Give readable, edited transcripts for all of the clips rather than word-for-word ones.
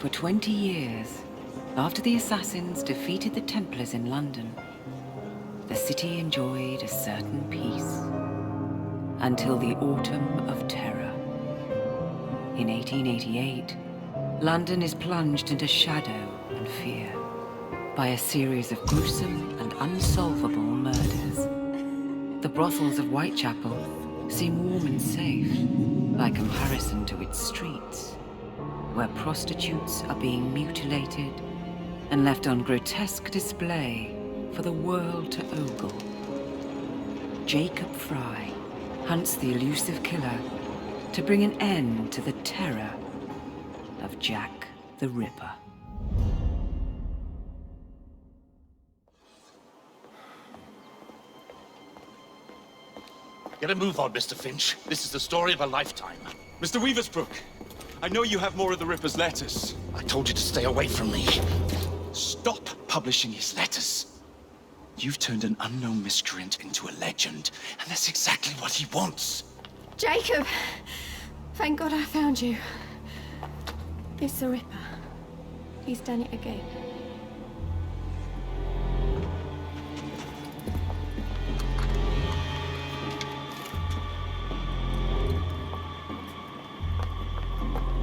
For 20 years, after the assassins defeated the Templars in London, the city enjoyed a certain peace. Until the Autumn of Terror. In 1888, London is plunged into shadow and fear by a series of gruesome and unsolvable murders. The brothels of Whitechapel seem warm and safe by comparison to its streets, where prostitutes are being mutilated and left on grotesque display for the world to ogle. Jacob Fry hunts the elusive killer to bring an end to the terror of Jack the Ripper. Get a move on, Mr. Finch. This is the story of a lifetime. Mr. Weaversbrook, I know you have more of the Ripper's letters. I told you to stay away from me. Stop publishing his letters. You've turned an unknown miscreant into a legend, and that's exactly what he wants. Jacob! Thank God I found you. It's the Ripper. He's done it again.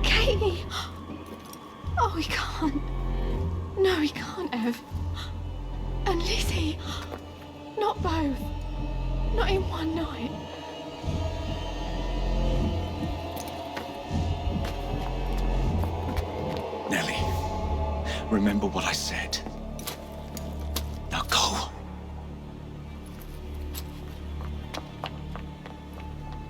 Katie! Oh, he can't. No, he can't have. And Lizzie. Not both. Not in one night. Nellie, remember what I said. Now go.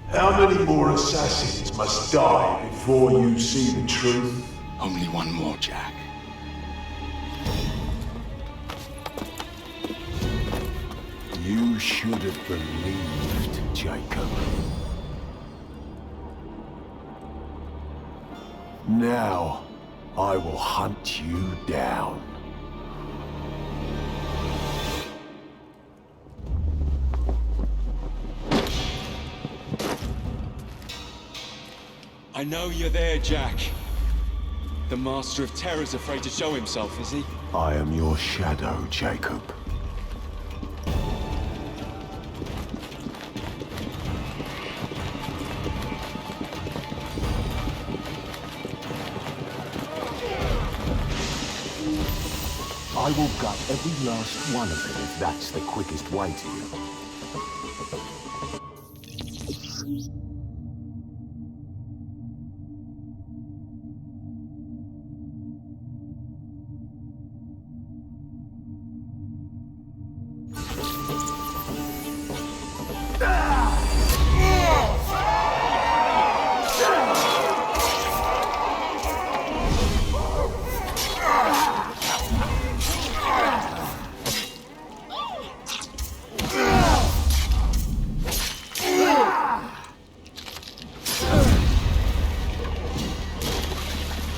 How many more assassins must die before you see the truth? Only one more, Jack. You should have believed, Jacob. Now, I will hunt you down. I know you're there, Jack. The Master of Terror's afraid to show himself, is he? I am your shadow, Jacob. I will gut every last one of them if that's the quickest way to you.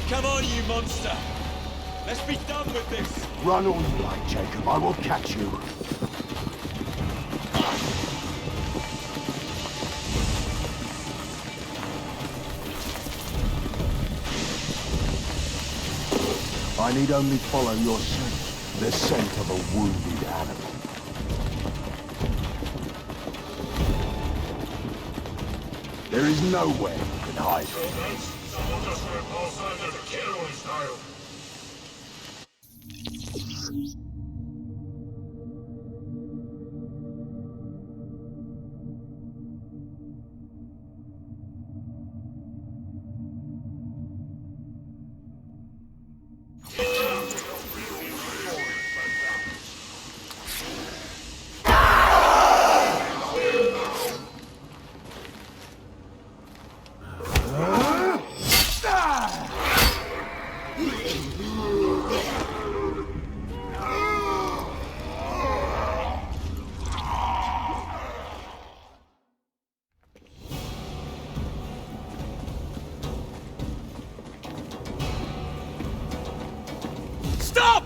Come on, you monster! Let's be done with this! Run all you like, Jacob. I will catch you. I need only follow your scent, the scent of a wounded animal. There is nowhere you can hide. Stop!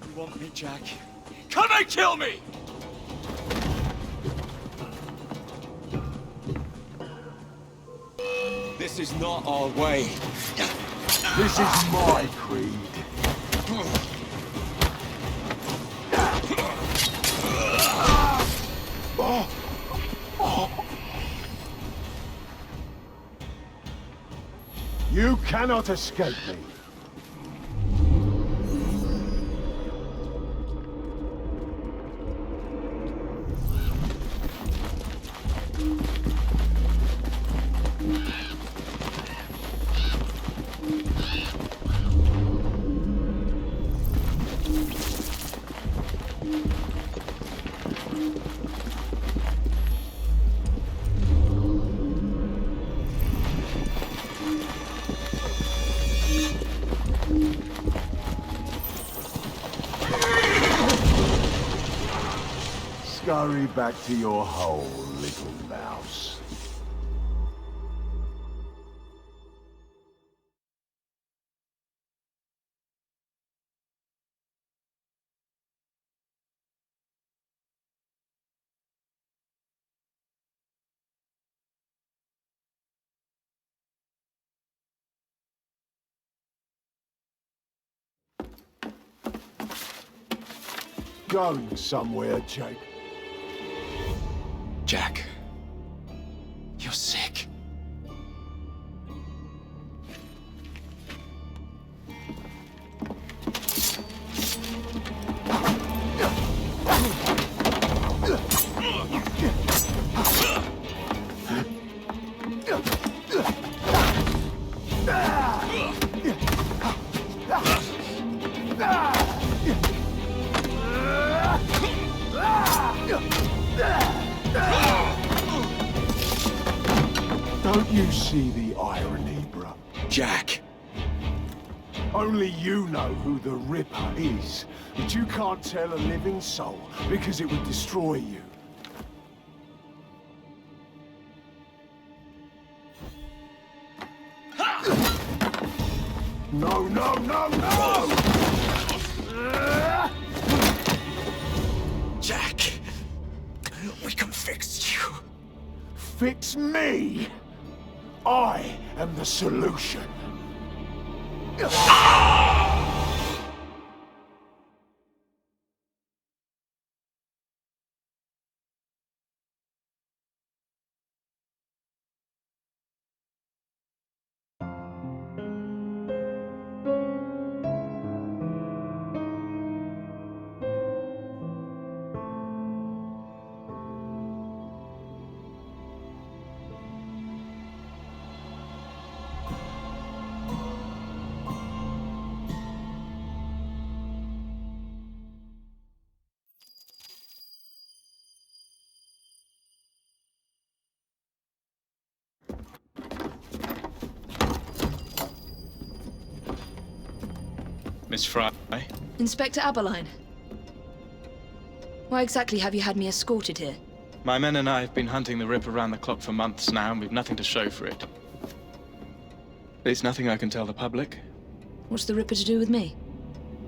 You want me, Jack? Come and kill me! This This is not our way. This is my creed. You cannot escape me. Scurry back to your hole, little mouse. Going somewhere, Jake. Jack, you're sick. Don't you see the irony, bruh? Jack. Only you know who the Ripper is, but you can't tell a living soul because it would destroy you. No, no, no, no! Jack, we can fix you. Fix me? I am the solution. Miss Fry? Inspector Aberline. Why exactly have you had me escorted here? My men and I have been hunting the Ripper around the clock for months now, and we've nothing to show for it. There's nothing I can tell the public. What's the Ripper to do with me?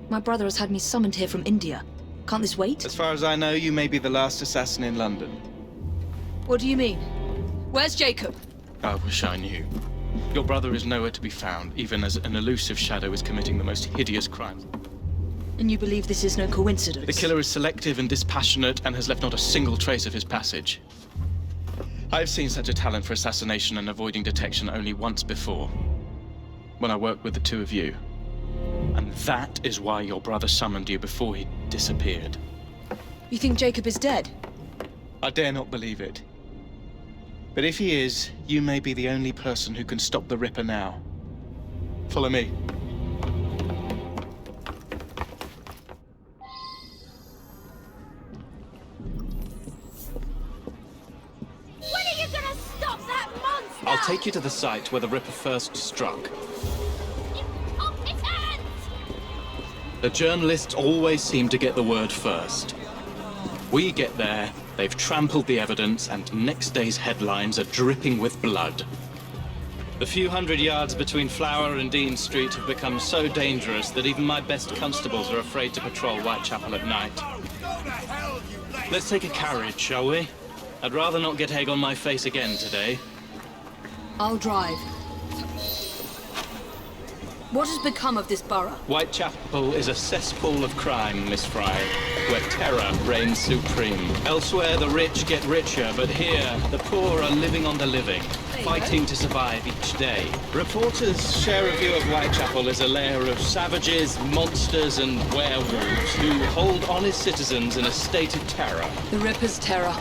My brother has had me summoned here from India. Can't this wait? As far as I know, you may be the last assassin in London. What do you mean? Where's Jacob? I wish I knew. Your brother is nowhere to be found, even as an elusive shadow is committing the most hideous crimes. And you believe this is no coincidence? The killer is selective and dispassionate and has left not a single trace of his passage. I've seen such a talent for assassination and avoiding detection only once before. When I worked with the two of you. And that is why your brother summoned you before he disappeared. You think Jacob is dead? I dare not believe it. But if he is, you may be the only person who can stop the Ripper now. Follow me. When are you gonna stop that monster? I'll take you to the site where the Ripper first struck. Incompetent! The journalists always seem to get the word first. We get there, they've trampled the evidence, and next day's headlines are dripping with blood. The few hundred yards between Flower and Dean Street have become so dangerous that even my best constables are afraid to patrol Whitechapel at night. Let's take a carriage, shall we? I'd rather not get egg on my face again today. I'll drive. What has become of this borough? Whitechapel is a cesspool of crime, Miss Fry, where terror reigns supreme. Elsewhere, the rich get richer, but here, the poor are living on the living, fighting to survive each day. Reporters share a view of Whitechapel as a lair of savages, monsters, and werewolves who hold honest citizens in a state of terror. The Ripper's terror.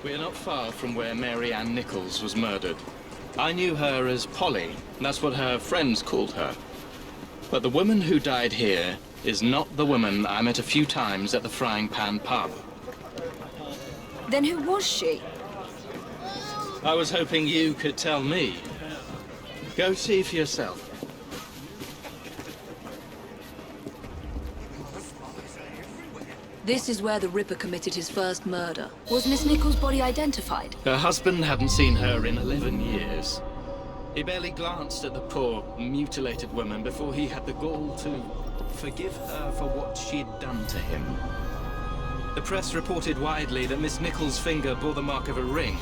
We are not far from where Mary Ann Nichols was murdered. I knew her as Polly. That's what her friends called her. But the woman who died here is not the woman I met a few times at the Frying Pan pub. Then who was she? I was hoping you could tell me. Go see for yourself. This is where the Ripper committed his first murder. Was Miss Nichols' body identified? Her husband hadn't seen her in 11 years. He barely glanced at the poor, mutilated woman before he had the gall to forgive her for what she'd done to him. The press reported widely that Miss Nichols' finger bore the mark of a ring.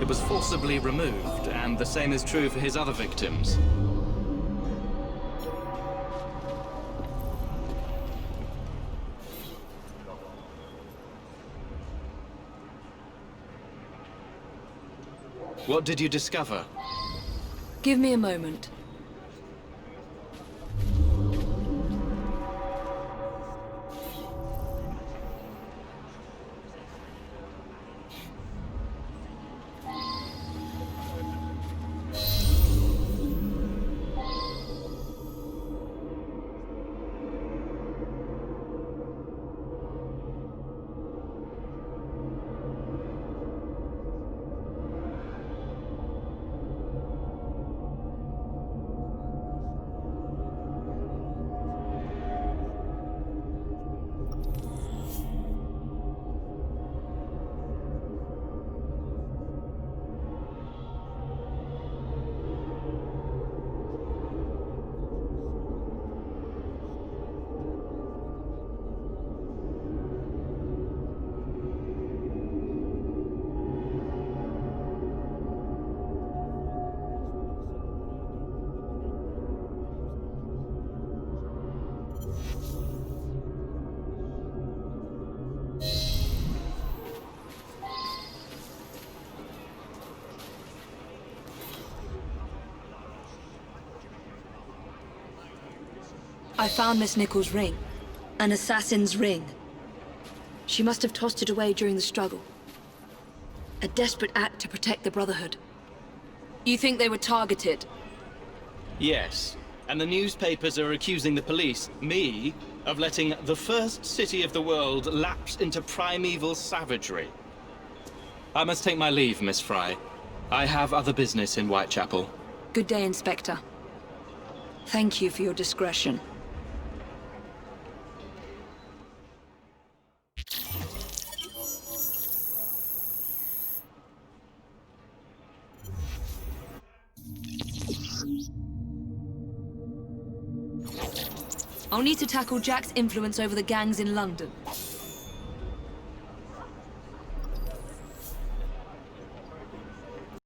It was forcibly removed, and the same is true for his other victims. What did you discover? Give me a moment. I found Miss Nichols' ring. An assassin's ring. She must have tossed it away during the struggle. A desperate act to protect the Brotherhood. You think they were targeted? Yes, and the newspapers are accusing the police, me, of letting the first city of the world lapse into primeval savagery. I must take my leave, Miss Fry. I have other business in Whitechapel. Good day, Inspector. Thank you for your discretion. I'll need to tackle Jack's influence over the gangs in London.